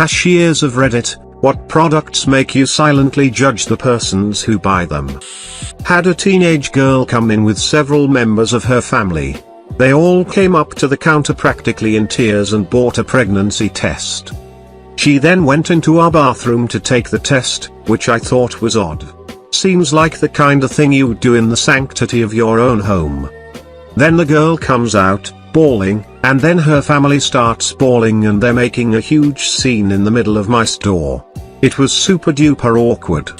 Cashiers of Reddit, what products make you silently judge the persons who buy them? Had a teenage girl come in with several members of her family. They all came up to the counter practically in tears and bought a pregnancy test. She then went into our bathroom to take the test, which I thought was odd. Seems like the kind of thing you would do in the sanctity of your own home. Then the girl comes out, bawling, and then her family starts bawling and they're making a huge scene in the middle of my store. It was super duper awkward.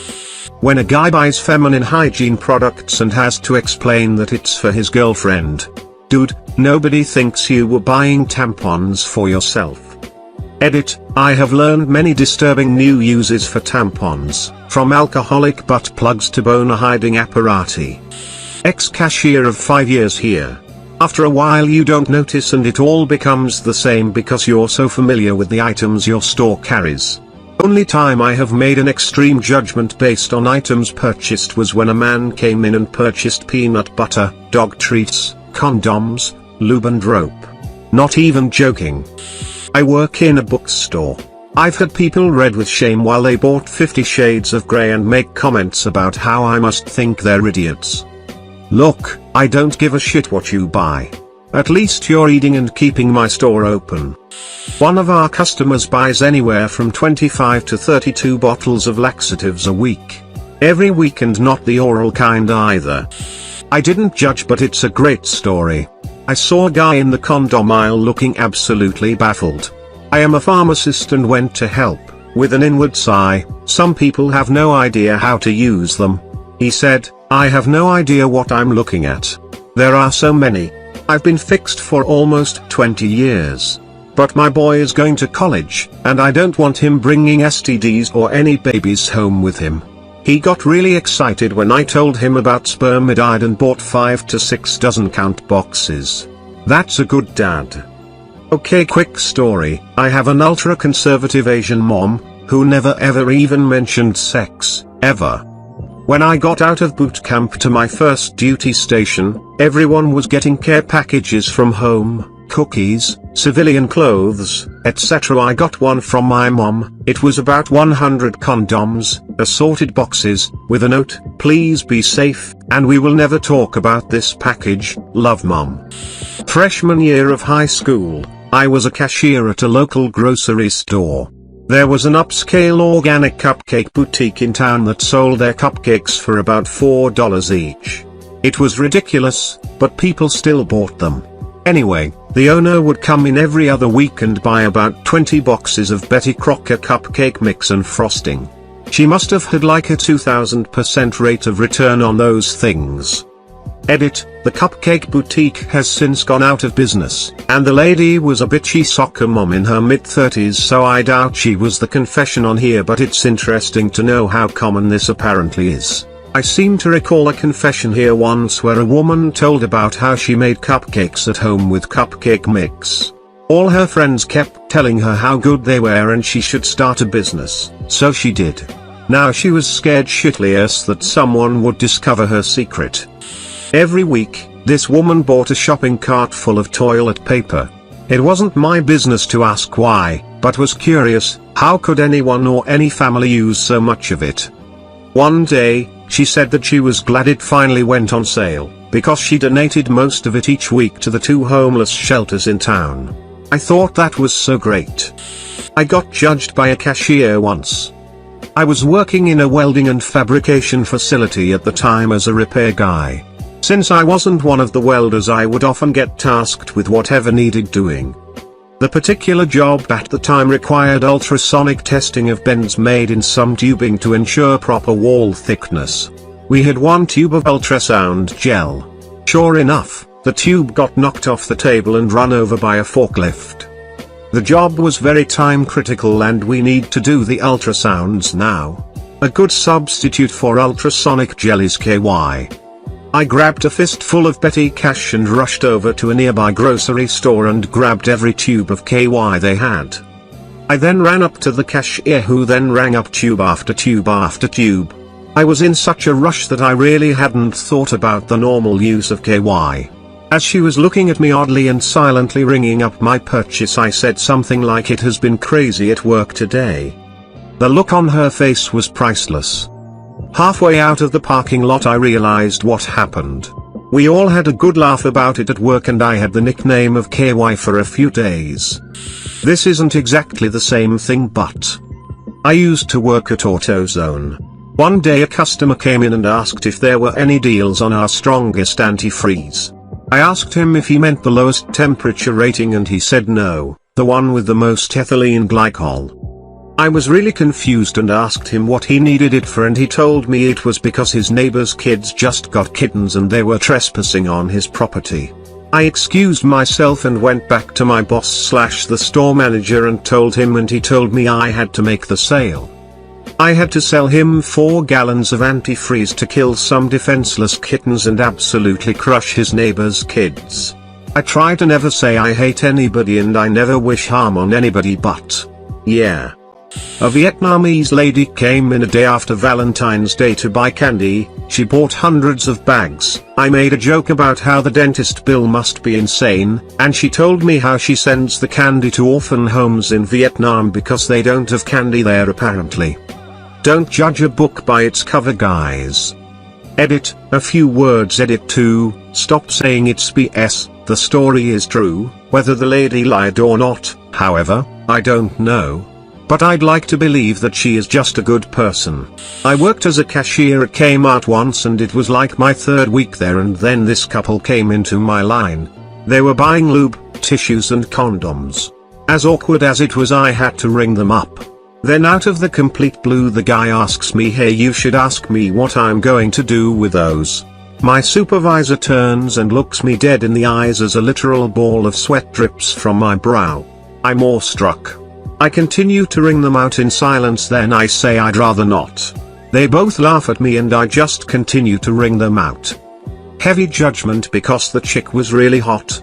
When a guy buys feminine hygiene products and has to explain that it's for his girlfriend. Dude, nobody thinks you were buying tampons for yourself. Edit, I have learned many disturbing new uses for tampons, from alcoholic butt plugs to boner hiding apparati. Ex-cashier of 5 years here. After a while you don't notice and it all becomes the same because you're so familiar with the items your store carries. Only time I have made an extreme judgment based on items purchased was when a man came in and purchased peanut butter, dog treats, condoms, lube and rope. Not even joking. I work in a bookstore. I've had people read with shame while they bought 50 Shades of Grey and make comments about how I must think they're idiots. Look, I don't give a shit what you buy. At least you're eating and keeping my store open. One of our customers buys anywhere from 25 to 32 bottles of laxatives a week. Every week and not the oral kind either. I didn't judge, but it's a great story. I saw a guy in the condom aisle looking absolutely baffled. I am a pharmacist and went to help, with an inward sigh. Some people have no idea how to use them. He said, I have no idea what I'm looking at. There are so many. I've been fixed for almost 20 years. But my boy is going to college, and I don't want him bringing STDs or any babies home with him. He got really excited when I told him about spermidide and bought 5 to 6 dozen count boxes. That's a good dad. Okay, quick story. I have an ultra-conservative Asian mom, who never ever even mentioned sex, ever. When I got out of boot camp to my first duty station, everyone was getting care packages from home, cookies, civilian clothes, etc. I got one from my mom. It was about 100 condoms, assorted boxes, with a note, please be safe, and we will never talk about this package, love mom. Freshman year of high school, I was a cashier at a local grocery store. There was an upscale organic cupcake boutique in town that sold their cupcakes for about $4 each. It was ridiculous, but people still bought them. Anyway, the owner would come in every other week and buy about 20 boxes of Betty Crocker cupcake mix and frosting. She must have had like a 2000% rate of return on those things. Edit, the cupcake boutique has since gone out of business, and the lady was a bitchy soccer mom in her mid-30s, so I doubt she was the confession on here, but it's interesting to know how common this apparently is. I seem to recall a confession here once where a woman told about how she made cupcakes at home with cupcake mix. All her friends kept telling her how good they were and she should start a business, so she did. Now she was scared shitless that someone would discover her secret. Every week, this woman bought a shopping cart full of toilet paper. It wasn't my business to ask why, but was curious, how could anyone or any family use so much of it? One day, she said that she was glad it finally went on sale, because she donated most of it each week to the 2 homeless shelters in town. I thought that was so great. I got judged by a cashier once. I was working in a welding and fabrication facility at the time as a repair guy. Since I wasn't one of the welders, I would often get tasked with whatever needed doing. The particular job at the time required ultrasonic testing of bends made in some tubing to ensure proper wall thickness. We had 1 tube of ultrasound gel. Sure enough, the tube got knocked off the table and run over by a forklift. The job was very time critical and we need to do the ultrasounds now. A good substitute for ultrasonic gel is KY. I grabbed a fistful of petty cash and rushed over to a nearby grocery store and grabbed every tube of KY they had. I then ran up to the cashier, who then rang up tube after tube after tube. I was in such a rush that I really hadn't thought about the normal use of KY. As she was looking at me oddly and silently ringing up my purchase, I said something like, "It has been crazy at work today." The look on her face was priceless. Halfway out of the parking lot I realized what happened. We all had a good laugh about it at work and I had the nickname of KY for a few days. This isn't exactly the same thing, but I used to work at AutoZone. One day a customer came in and asked if there were any deals on our strongest antifreeze. I asked him if he meant the lowest temperature rating and he said no, the one with the most ethylene glycol. I was really confused and asked him what he needed it for, and he told me it was because his neighbor's kids just got kittens and they were trespassing on his property. I excused myself and went back to my boss / the store manager and told him, and he told me I had to make the sale. I had to sell him 4 gallons of antifreeze to kill some defenseless kittens and absolutely crush his neighbor's kids. I try to never say I hate anybody and I never wish harm on anybody, but yeah. A Vietnamese lady came in a day after Valentine's Day to buy candy. She bought hundreds of bags. I made a joke about how the dentist bill must be insane, and she told me how she sends the candy to orphan homes in Vietnam because they don't have candy there apparently. Don't judge a book by its cover, guys. Edit, a few words. Edit 2, stop saying it's BS, the story is true, whether the lady lied or not, however, I don't know. But I'd like to believe that she is just a good person. I worked as a cashier at Kmart once and it was like my 3rd week there, and then this couple came into my line. They were buying lube, tissues and condoms. As awkward as it was, I had to ring them up. Then out of the complete blue the guy asks me, "Hey, you should ask me what I'm going to do with those." My supervisor turns and looks me dead in the eyes as a literal ball of sweat drips from my brow. I'm awestruck. I continue to ring them out in silence, then I say I'd rather not. They both laugh at me and I just continue to ring them out. Heavy judgment because the chick was really hot.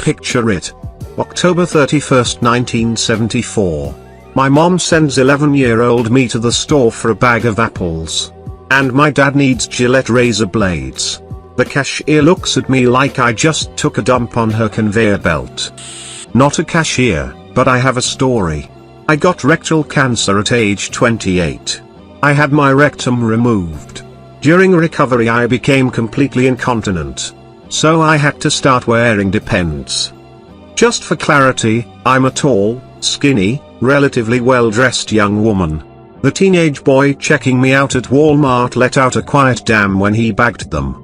Picture it. October 31st, 1974. My mom sends 11-year-old me to the store for a bag of apples. And my dad needs Gillette razor blades. The cashier looks at me like I just took a dump on her conveyor belt. Not a cashier, but I have a story. I got rectal cancer at age 28. I had my rectum removed. During recovery I became completely incontinent. So I had to start wearing Depends. Just for clarity, I'm a tall, skinny, relatively well-dressed young woman. The teenage boy checking me out at Walmart let out a quiet damn when he bagged them.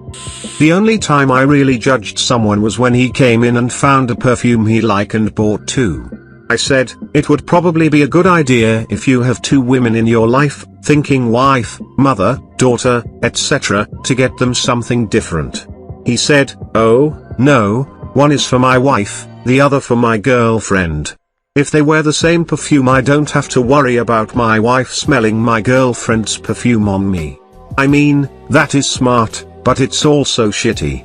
The only time I really judged someone was when he came in and found a perfume he liked and bought 2. I said, "It would probably be a good idea if you have 2 women in your life, thinking wife, mother, daughter, etc., to get them something different." He said, "Oh, no, one is for my wife, the other for my girlfriend. If they wear the same perfume I don't have to worry about my wife smelling my girlfriend's perfume on me." I mean, that is smart, but it's also shitty.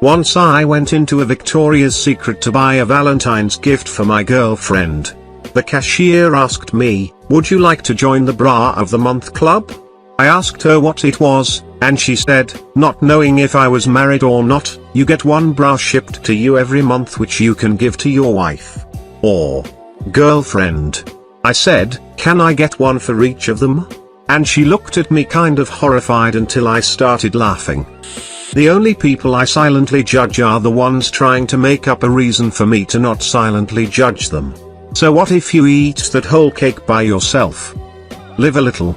Once I went into a Victoria's Secret to buy a Valentine's gift for my girlfriend. The cashier asked me, "Would you like to join the Bra of the Month club?" I asked her what it was, and she said, not knowing if I was married or not, "You get 1 bra shipped to you every month which you can give to your wife or girlfriend." I said, "Can I get 1 for each of them?" And she looked at me kind of horrified until I started laughing. The only people I silently judge are the ones trying to make up a reason for me to not silently judge them. So what if you eat that whole cake by yourself? Live a little.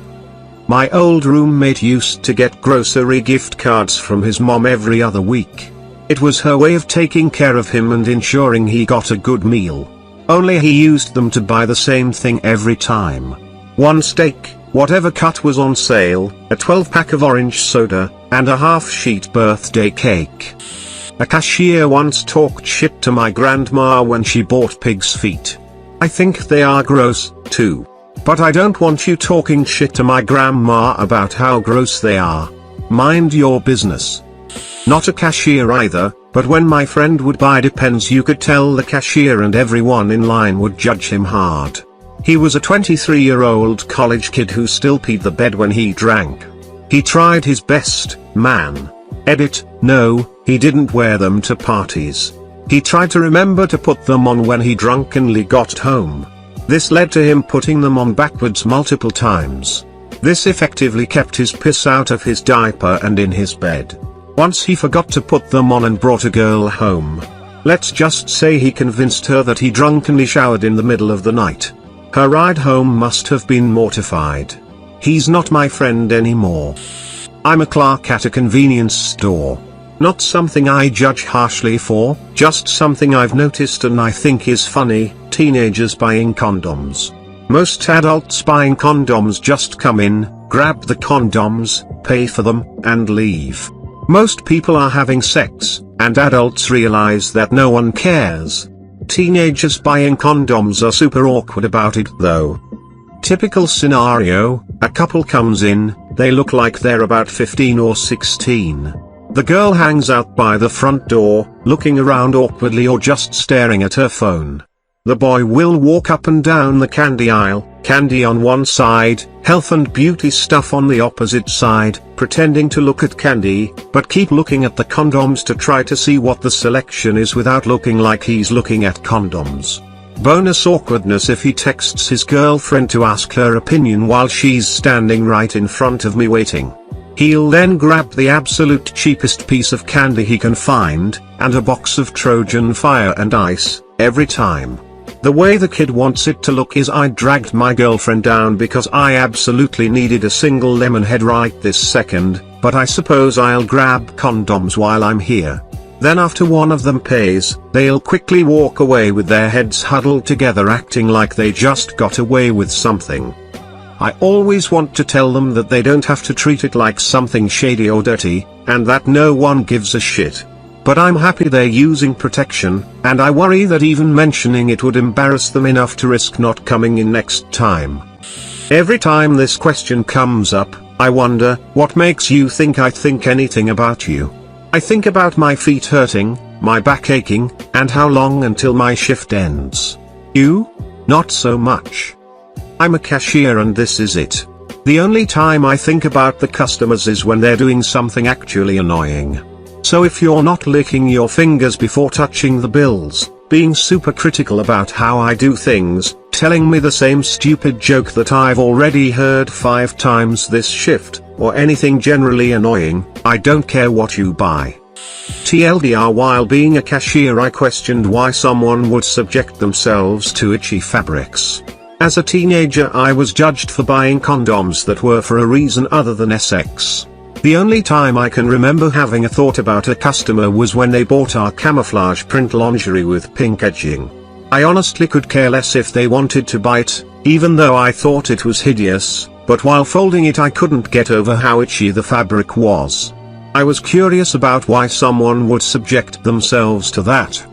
My old roommate used to get grocery gift cards from his mom every other week. It was her way of taking care of him and ensuring he got a good meal. Only he used them to buy the same thing every time. 1 steak, whatever cut was on sale, a 12-pack of orange soda, and a half-sheet birthday cake. A cashier once talked shit to my grandma when she bought pig's feet. I think they are gross, too. But I don't want you talking shit to my grandma about how gross they are. Mind your business. Not a cashier either, but when my friend would buy Depends you could tell the cashier and everyone in line would judge him hard. He was a 23-year-old college kid who still peed the bed when he drank. He tried his best, man. Edit: no, he didn't wear them to parties. He tried to remember to put them on when he drunkenly got home. This led to him putting them on backwards multiple times. This effectively kept his piss out of his diaper and in his bed. Once he forgot to put them on and brought a girl home. Let's just say he convinced her that he drunkenly showered in the middle of the night. Her ride home must have been mortified. He's not my friend anymore. I'm a clerk at a convenience store. Not something I judge harshly for, just something I've noticed and I think is funny: teenagers buying condoms. Most adults buying condoms just come in, grab the condoms, pay for them, and leave. Most people are having sex, and adults realize that no one cares. Teenagers buying condoms are super awkward about it though. Typical scenario: a couple comes in, they look like they're about 15 or 16. The girl hangs out by the front door, looking around awkwardly or just staring at her phone. The boy will walk up and down the candy aisle, candy on one side, health and beauty stuff on the opposite side, pretending to look at candy, but keep looking at the condoms to try to see what the selection is without looking like he's looking at condoms. Bonus awkwardness if he texts his girlfriend to ask her opinion while she's standing right in front of me waiting. He'll then grab the absolute cheapest piece of candy he can find, and a box of Trojan fire and ice, every time. The way the kid wants it to look is: I dragged my girlfriend down because I absolutely needed a single lemon head right this second, but I suppose I'll grab condoms while I'm here. Then after one of them pays, they'll quickly walk away with their heads huddled together acting like they just got away with something. I always want to tell them that they don't have to treat it like something shady or dirty, and that no one gives a shit. But I'm happy they're using protection, and I worry that even mentioning it would embarrass them enough to risk not coming in next time. Every time this question comes up, I wonder, what makes you think I think anything about you? I think about my feet hurting, my back aching, and how long until my shift ends. You? Not so much. I'm a cashier and this is it. The only time I think about the customers is when they're doing something actually annoying. So if you're not licking your fingers before touching the bills, being super critical about how I do things, telling me the same stupid joke that I've already heard 5 times this shift, or anything generally annoying, I don't care what you buy. TLDR: while being a cashier I questioned why someone would subject themselves to itchy fabrics. As a teenager I was judged for buying condoms that were for a reason other than sex. The only time I can remember having a thought about a customer was when they bought our camouflage print lingerie with pink edging. I honestly could care less if they wanted to buy it, even though I thought it was hideous, but while folding it I couldn't get over how itchy the fabric was. I was curious about why someone would subject themselves to that.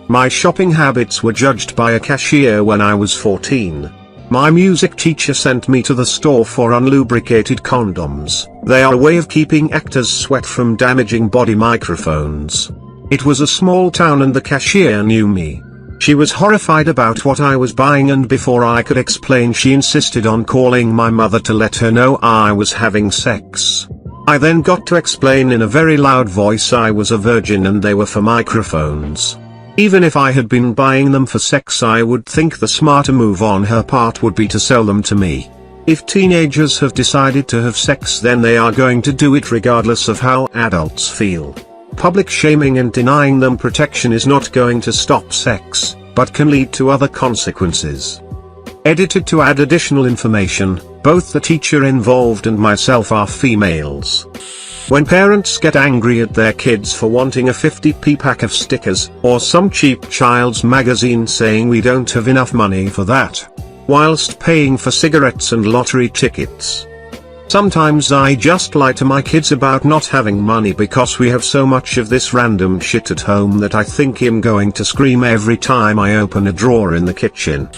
My shopping habits were judged by a cashier when I was 14. My music teacher sent me to the store for unlubricated condoms. They are a way of keeping actors' sweat from damaging body microphones. It was a small town and the cashier knew me. She was horrified about what I was buying, and before I could explain she insisted on calling my mother to let her know I was having sex. I then got to explain in a very loud voice I was a virgin and they were for microphones. Even if I had been buying them for sex I would think the smarter move on her part would be to sell them to me. If teenagers have decided to have sex then they are going to do it regardless of how adults feel. Public shaming and denying them protection is not going to stop sex, but can lead to other consequences. Edited to add additional information: both the teacher involved and myself are females. When parents get angry at their kids for wanting a 50p pack of stickers, or some cheap child's magazine saying we don't have enough money for that, whilst paying for cigarettes and lottery tickets. Sometimes I just lie to my kids about not having money because we have so much of this random shit at home that I think I'm going to scream every time I open a drawer in the kitchen.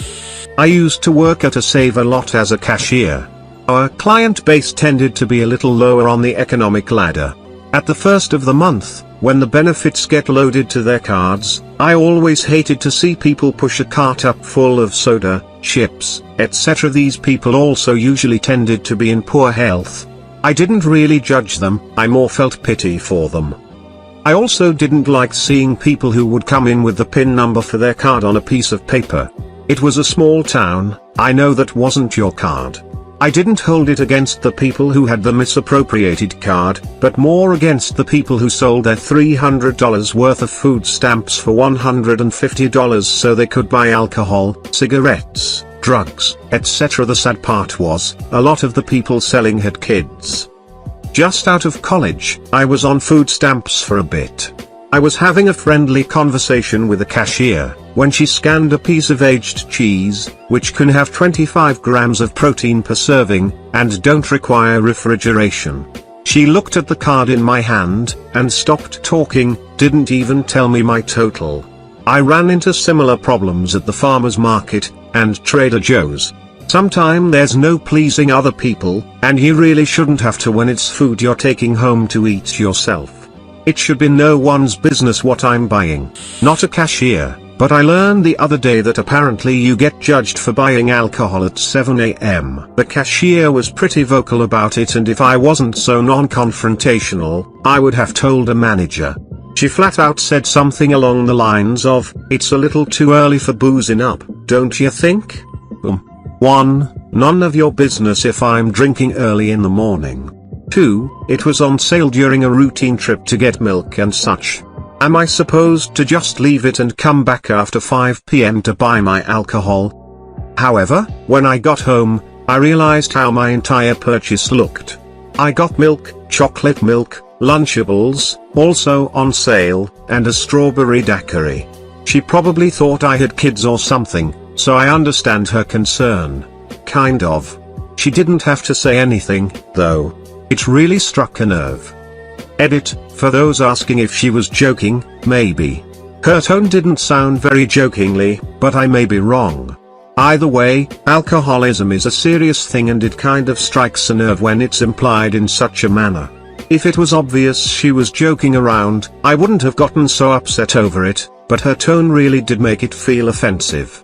I used to work at a Save-A-Lot as a cashier. Our client base tended to be a little lower on the economic ladder. At the first of the month, when the benefits get loaded to their cards, I always hated to see people push a cart up full of soda, chips, etc. These people also usually tended to be in poor health. I didn't really judge them, I more felt pity for them. I also didn't like seeing people who would come in with the PIN number for their card on a piece of paper. It was a small town, I know that wasn't your card. I didn't hold it against the people who had the misappropriated card, but more against the people who sold their $300 worth of food stamps for $150 so they could buy alcohol, cigarettes, drugs, etc. The sad part was, a lot of the people selling had kids. Just out of college, I was on food stamps for a bit. I was having a friendly conversation with a cashier, when she scanned a piece of aged cheese, which can have 25 grams of protein per serving, and don't require refrigeration. She looked at the card in my hand, and stopped talking, didn't even tell me my total. I ran into similar problems at the farmer's market, and Trader Joe's. Sometimes there's no pleasing other people, and you really shouldn't have to when it's food you're taking home to eat yourself. It should be no one's business what I'm buying. Not a cashier, but I learned the other day that apparently you get judged for buying alcohol at 7 AM. The cashier was pretty vocal about it, and if I wasn't so non-confrontational, I would have told a manager. She flat out said something along the lines of, "It's a little too early for boozing up, don't you think?" 1. None of your business if I'm drinking early in the morning. 2. It was on sale during a routine trip to get milk and such. Am I supposed to just leave it and come back after 5 PM to buy my alcohol? However, when I got home, I realized how my entire purchase looked. I got milk, chocolate milk, Lunchables, also on sale, and a strawberry daiquiri. She probably thought I had kids or something, so I understand her concern. Kind of. She didn't have to say anything, though. It really struck a nerve. Edit, for those asking if she was joking, maybe. Her tone didn't sound very jokingly, but I may be wrong. Either way, alcoholism is a serious thing, and it kind of strikes a nerve when it's implied in such a manner. If it was obvious she was joking around, I wouldn't have gotten so upset over it, but her tone really did make it feel offensive.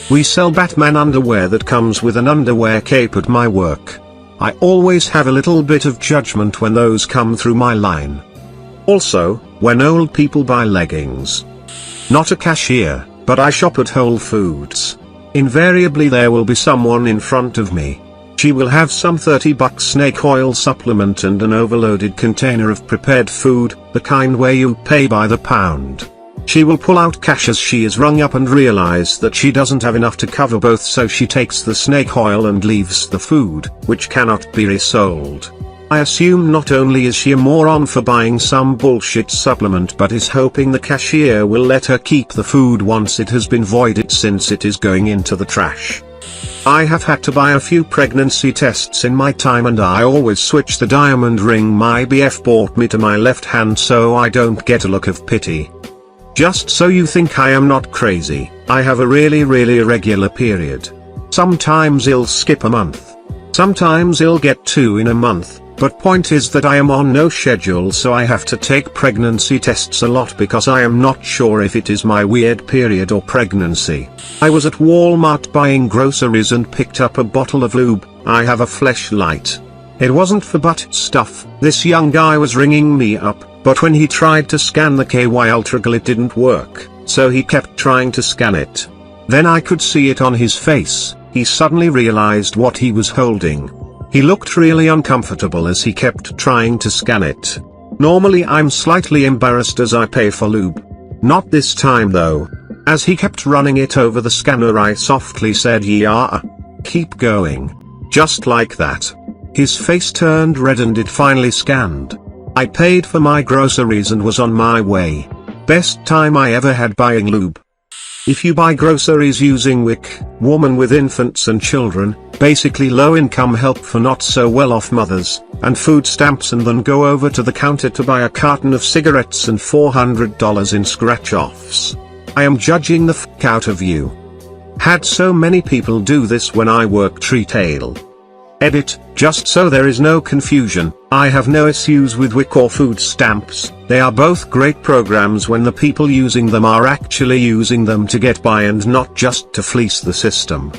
We sell Batman underwear that comes with an underwear cape at my work. I always have a little bit of judgment when those come through my line. Also, when old people buy leggings. Not a cashier, but I shop at Whole Foods. Invariably there will be someone in front of me. She will have some $30 snake oil supplement and an overloaded container of prepared food, the kind where you pay by the pound. She will pull out cash as she is rung up and realize that she doesn't have enough to cover both, so she takes the snake oil and leaves the food, which cannot be resold. I assume not only is she a moron for buying some bullshit supplement, but is hoping the cashier will let her keep the food once it has been voided, since it is going into the trash. I have had to buy a few pregnancy tests in my time, and I always switch the diamond ring my BF bought me to my left hand so I don't get a look of pity. Just so you think I am not crazy, I have a really irregular period. Sometimes I'll skip a month. Sometimes I'll get 2 in a month, but point is that I am on no schedule, so I have to take pregnancy tests a lot because I am not sure if it is my weird period or pregnancy. I was at Walmart buying groceries and picked up a bottle of lube. I have a fleshlight. It wasn't for butt stuff. This young guy was ringing me up, but when he tried to scan the KY Ultragal it didn't work, so he kept trying to scan it. Then I could see it on his face. He suddenly realized what he was holding. He looked really uncomfortable as he kept trying to scan it. Normally I'm slightly embarrassed as I pay for lube. Not this time though. As he kept running it over the scanner, I softly said, "Yeah. Keep going." Just like that. His face turned red and it finally scanned. I paid for my groceries and was on my way. Best time I ever had buying lube. If you buy groceries using WIC, Woman with Infants and Children, basically low-income help for not-so-well-off mothers, and food stamps, and then go over to the counter to buy a carton of cigarettes and $400 in scratch-offs. I am judging the f*** out of you. Had so many people do this when I worked retail. Edit, just so there is no confusion, I have no issues with WIC or food stamps. They are both great programs when the people using them are actually using them to get by and not just to fleece the system.